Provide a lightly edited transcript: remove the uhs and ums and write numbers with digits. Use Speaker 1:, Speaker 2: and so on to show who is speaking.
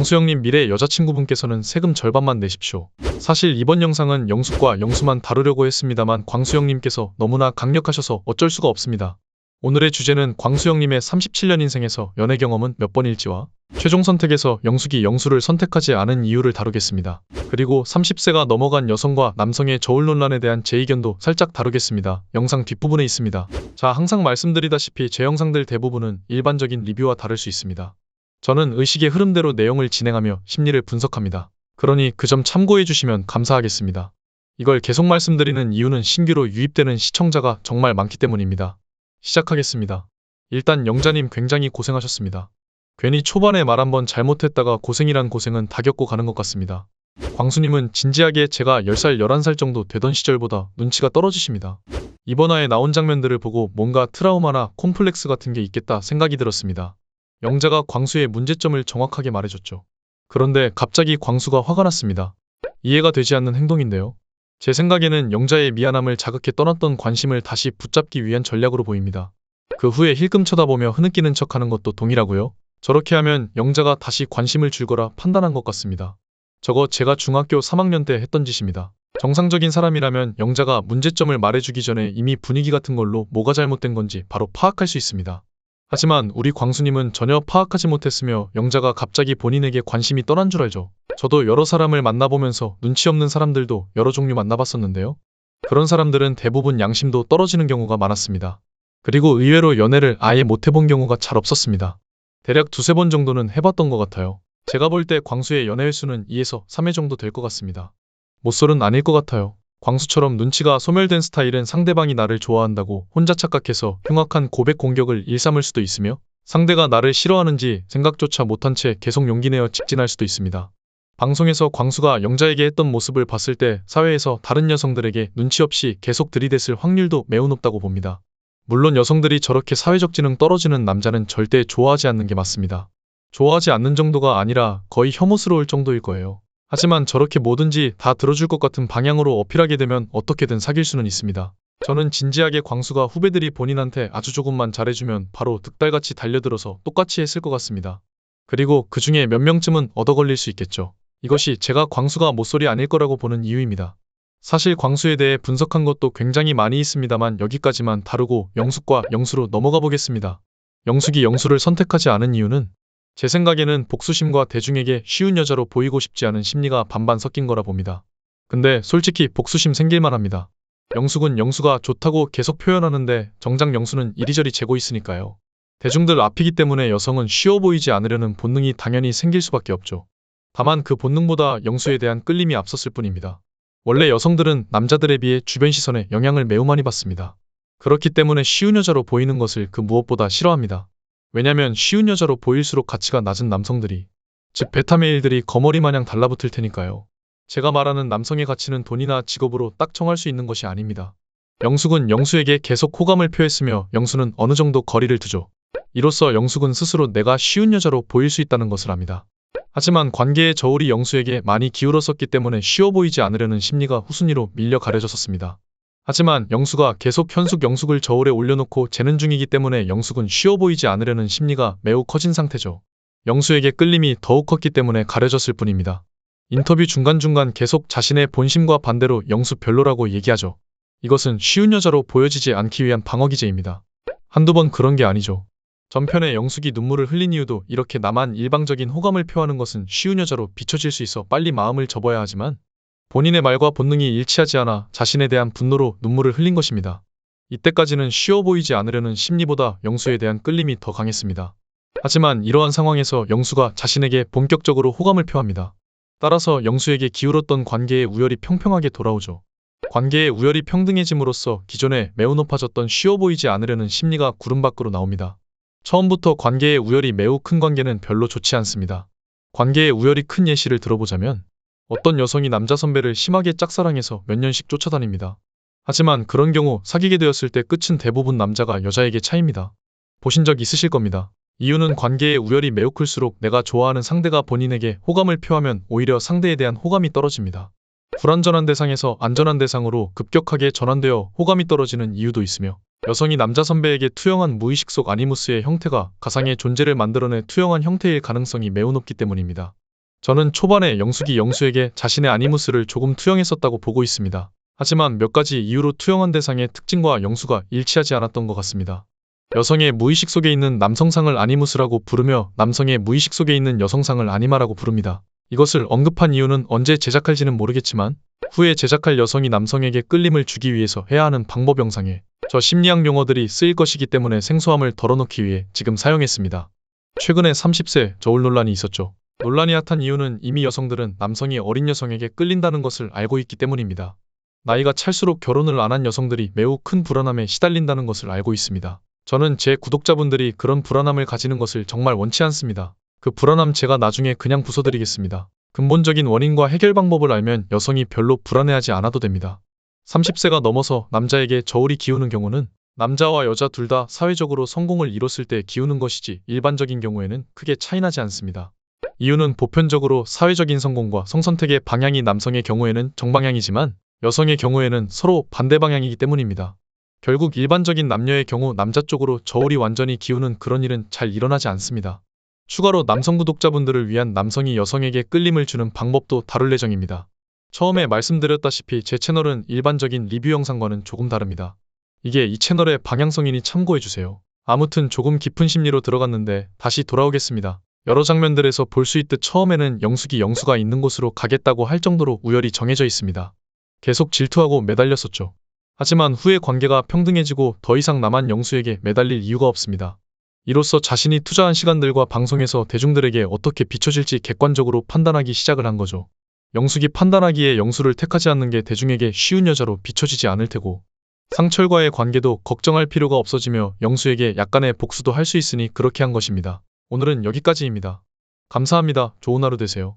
Speaker 1: 광수형님 미래 여자친구분께서는 세금 절반만 내십시오. 사실 이번 영상은 영숙과 영수만 다루려고 했습니다만 광수형님께서 너무나 강력하셔서 어쩔 수가 없습니다. 오늘의 주제는 광수형님의 37년 인생에서 연애 경험은 몇 번일지와 최종 선택에서 영숙이 영수를 선택하지 않은 이유를 다루겠습니다. 그리고 30세가 넘어간 여성과 남성의 저울 논란에 대한 제 의견도 살짝 다루겠습니다. 영상 뒷부분에 있습니다. 자, 항상 말씀드리다시피 제 영상들 대부분은 일반적인 리뷰와 다를 수 있습니다. 저는 의식의 흐름대로 내용을 진행하며 심리를 분석합니다. 그러니 그 점 참고해 주시면 감사하겠습니다. 이걸 계속 말씀드리는 이유는 신규로 유입되는 시청자가 정말 많기 때문입니다. 시작하겠습니다. 일단 영자님 굉장히 고생하셨습니다. 괜히 초반에 말 한번 잘못했다가 고생이란 고생은 다 겪고 가는 것 같습니다. 광수님은 진지하게 제가 10살 11살 정도 되던 시절보다 눈치가 떨어지십니다. 이번 화에 나온 장면들을 보고 뭔가 트라우마나 콤플렉스 같은 게 있겠다 생각이 들었습니다. 영자가 광수의 문제점을 정확하게 말해줬죠. 그런데 갑자기 광수가 화가 났습니다. 이해가 되지 않는 행동인데요. 제 생각에는 영자의 미안함을 자극해 떠났던 관심을 다시 붙잡기 위한 전략으로 보입니다. 그 후에 힐끔 쳐다보며 흐느끼는 척하는 것도 동일하고요. 저렇게 하면 영자가 다시 관심을 줄 거라 판단한 것 같습니다. 저거 제가 중학교 3학년 때 했던 짓입니다. 정상적인 사람이라면 영자가 문제점을 말해주기 전에 이미 분위기 같은 걸로 뭐가 잘못된 건지 바로 파악할 수 있습니다. 하지만 우리 광수님은 전혀 파악하지 못했으며 영자가 갑자기 본인에게 관심이 떠난 줄 알죠. 저도 여러 사람을 만나보면서 눈치 없는 사람들도 여러 종류 만나봤었는데요. 그런 사람들은 대부분 양심도 떨어지는 경우가 많았습니다. 그리고 의외로 연애를 아예 못 해본 경우가 잘 없었습니다. 대략 두세 번 정도는 해봤던 것 같아요. 제가 볼 때 광수의 연애 횟수는 2에서 3회 정도 될 것 같습니다. 모쏠은 아닐 것 같아요. 광수처럼 눈치가 소멸된 스타일은 상대방이 나를 좋아한다고 혼자 착각해서 흉악한 고백 공격을 일삼을 수도 있으며 상대가 나를 싫어하는지 생각조차 못한 채 계속 용기 내어 직진할 수도 있습니다. 방송에서 광수가 영자에게 했던 모습을 봤을 때 사회에서 다른 여성들에게 눈치 없이 계속 들이댔을 확률도 매우 높다고 봅니다. 물론 여성들이 저렇게 사회적 지능 떨어지는 남자는 절대 좋아하지 않는 게 맞습니다. 좋아하지 않는 정도가 아니라 거의 혐오스러울 정도일 거예요. 하지만 저렇게 뭐든지 다 들어줄 것 같은 방향으로 어필하게 되면 어떻게든 사귈 수는 있습니다. 저는 진지하게 광수가 후배들이 본인한테 아주 조금만 잘해주면 바로 득달같이 달려들어서 똑같이 했을 것 같습니다. 그리고 그 중에 몇 명쯤은 얻어걸릴 수 있겠죠. 이것이 제가 광수가 모쏠이 아닐 거라고 보는 이유입니다. 사실 광수에 대해 분석한 것도 굉장히 많이 있습니다만 여기까지만 다루고 영숙과 영수로 넘어가 보겠습니다. 영숙이 영수를 선택하지 않은 이유는 제 생각에는 복수심과 대중에게 쉬운 여자로 보이고 싶지 않은 심리가 반반 섞인 거라 봅니다. 근데 솔직히 복수심 생길만 합니다. 영숙은 영수가 좋다고 계속 표현하는데 정작 영수는 이리저리 재고 있으니까요. 대중들 앞이기 때문에 여성은 쉬워 보이지 않으려는 본능이 당연히 생길 수밖에 없죠. 다만 그 본능보다 영수에 대한 끌림이 앞섰을 뿐입니다. 원래 여성들은 남자들에 비해 주변 시선에 영향을 매우 많이 받습니다. 그렇기 때문에 쉬운 여자로 보이는 것을 그 무엇보다 싫어합니다. 왜냐면 쉬운 여자로 보일수록 가치가 낮은 남성들이, 즉 베타메일들이 거머리 마냥 달라붙을 테니까요. 제가 말하는 남성의 가치는 돈이나 직업으로 딱 정할 수 있는 것이 아닙니다. 영숙은 영수에게 계속 호감을 표했으며 영수는 어느 정도 거리를 두죠. 이로써 영숙은 스스로 내가 쉬운 여자로 보일 수 있다는 것을 압니다. 하지만 관계의 저울이 영수에게 많이 기울었었기 때문에 쉬워 보이지 않으려는 심리가 후순위로 밀려 가려졌었습니다. 하지만 영수가 계속 현숙 영숙을 저울에 올려놓고 재는 중이기 때문에 영숙은 쉬워 보이지 않으려는 심리가 매우 커진 상태죠. 영수에게 끌림이 더욱 컸기 때문에 가려졌을 뿐입니다. 인터뷰 중간중간 계속 자신의 본심과 반대로 영수 별로라고 얘기하죠. 이것은 쉬운 여자로 보여지지 않기 위한 방어기제입니다. 한두 번 그런 게 아니죠. 전편에 영숙이 눈물을 흘린 이유도 이렇게 나만 일방적인 호감을 표하는 것은 쉬운 여자로 비춰질 수 있어 빨리 마음을 접어야 하지만 본인의 말과 본능이 일치하지 않아 자신에 대한 분노로 눈물을 흘린 것입니다. 이때까지는 쉬워 보이지 않으려는 심리보다 영수에 대한 끌림이 더 강했습니다. 하지만 이러한 상황에서 영수가 자신에게 본격적으로 호감을 표합니다. 따라서 영수에게 기울었던 관계의 우열이 평평하게 돌아오죠. 관계의 우열이 평등해짐으로써 기존에 매우 높아졌던 쉬워 보이지 않으려는 심리가 구름 밖으로 나옵니다. 처음부터 관계의 우열이 매우 큰 관계는 별로 좋지 않습니다. 관계의 우열이 큰 예시를 들어보자면 어떤 여성이 남자 선배를 심하게 짝사랑해서 몇 년씩 쫓아다닙니다. 하지만 그런 경우 사귀게 되었을 때 끝은 대부분 남자가 여자에게 차입니다. 보신 적 있으실 겁니다. 이유는 관계의 우열이 매우 클수록 내가 좋아하는 상대가 본인에게 호감을 표하면 오히려 상대에 대한 호감이 떨어집니다. 불안전한 대상에서 안전한 대상으로 급격하게 전환되어 호감이 떨어지는 이유도 있으며 여성이 남자 선배에게 투영한 무의식 속 아니무스의 형태가 가상의 존재를 만들어내 투영한 형태일 가능성이 매우 높기 때문입니다. 저는 초반에 영숙이 영수에게 자신의 아니무스를 조금 투영했었다고 보고 있습니다. 하지만 몇 가지 이유로 투영한 대상의 특징과 영수가 일치하지 않았던 것 같습니다. 여성의 무의식 속에 있는 남성상을 아니무스라고 부르며 남성의 무의식 속에 있는 여성상을 아니마라고 부릅니다. 이것을 언급한 이유는 언제 제작할지는 모르겠지만 후에 제작할 여성이 남성에게 끌림을 주기 위해서 해야 하는 방법 영상에 저 심리학 용어들이 쓰일 것이기 때문에 생소함을 덜어놓기 위해 지금 사용했습니다. 최근에 30세 저울 논란이 있었죠. 논란이 핫한 이유는 이미 여성들은 남성이 어린 여성에게 끌린다는 것을 알고 있기 때문입니다. 나이가 찰수록 결혼을 안 한 여성들이 매우 큰 불안함에 시달린다는 것을 알고 있습니다. 저는 제 구독자분들이 그런 불안함을 가지는 것을 정말 원치 않습니다. 그 불안함 제가 나중에 그냥 부숴드리겠습니다. 근본적인 원인과 해결 방법을 알면 여성이 별로 불안해하지 않아도 됩니다. 30세가 넘어서 남자에게 저울이 기우는 경우는 남자와 여자 둘 다 사회적으로 성공을 이뤘을 때 기우는 것이지 일반적인 경우에는 크게 차이나지 않습니다. 이유는 보편적으로 사회적인 성공과 성선택의 방향이 남성의 경우에는 정방향이지만 여성의 경우에는 서로 반대 방향이기 때문입니다. 결국 일반적인 남녀의 경우 남자 쪽으로 저울이 완전히 기우는 그런 일은 잘 일어나지 않습니다. 추가로 남성 구독자분들을 위한 남성이 여성에게 끌림을 주는 방법도 다룰 예정입니다. 처음에 말씀드렸다시피 제 채널은 일반적인 리뷰 영상과는 조금 다릅니다. 이게 이 채널의 방향성이니 참고해주세요. 아무튼 조금 깊은 심리로 들어갔는데 다시 돌아오겠습니다. 여러 장면들에서 볼 수 있듯 처음에는 영숙이 영수가 있는 곳으로 가겠다고 할 정도로 우열이 정해져 있습니다. 계속 질투하고 매달렸었죠. 하지만 후에 관계가 평등해지고 더 이상 남한 영수에게 매달릴 이유가 없습니다. 이로써 자신이 투자한 시간들과 방송에서 대중들에게 어떻게 비춰질지 객관적으로 판단하기 시작을 한 거죠. 영숙이 판단하기에 영수를 택하지 않는 게 대중에게 쉬운 여자로 비춰지지 않을 테고 상철과의 관계도 걱정할 필요가 없어지며 영수에게 약간의 복수도 할 수 있으니 그렇게 한 것입니다. 오늘은 여기까지입니다. 감사합니다. 좋은 하루 되세요.